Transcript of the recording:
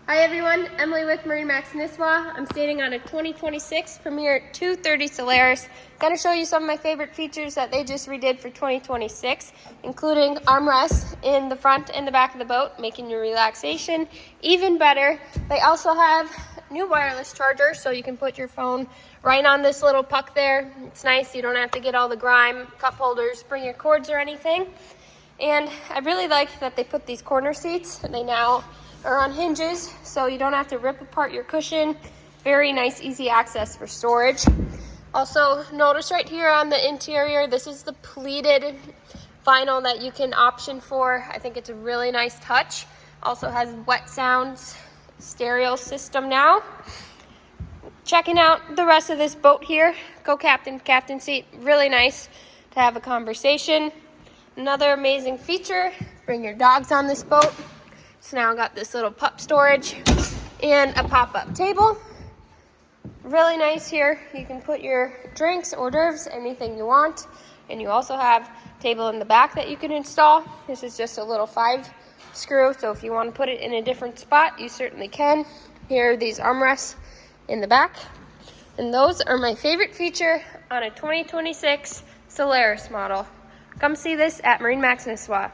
Hi everyone, Emily with MarineMax Nisswa. I'm standing on a 2026 Premier 230 Solaris. Going to show you some of my favorite features that they just redid for 2026, including armrests in the front and the back of the boat, making your relaxation even better. They also have new wireless charger, so you can put your phone right on this little puck there. It's nice, you don't have to get all the grime, cup holders, bring your cords or anything. And I really like that they put these corner seats, and they now are on hinges, so you don't have to rip apart your cushion. Very nice, easy access for storage. Also, notice right here on the interior, this is the pleated vinyl that you can option for. I think it's a really nice touch. Also has wet sounds stereo system now. Checking out the rest of this boat here. Go captain seat. Really nice to have a conversation. Another amazing feature, bring your dogs on this boat. So now I got this little pup storage and a pop-up table. Really nice here. You can put your drinks, hors d'oeuvres, anything you want. And you also have a table in the back that you can install. This is just a little 5 screw, so if you want to put it in a different spot, you certainly can. Here are these armrests in the back. And those are my favorite feature on a 2026 Solaris model. Come see this at MarineMax Nisswa.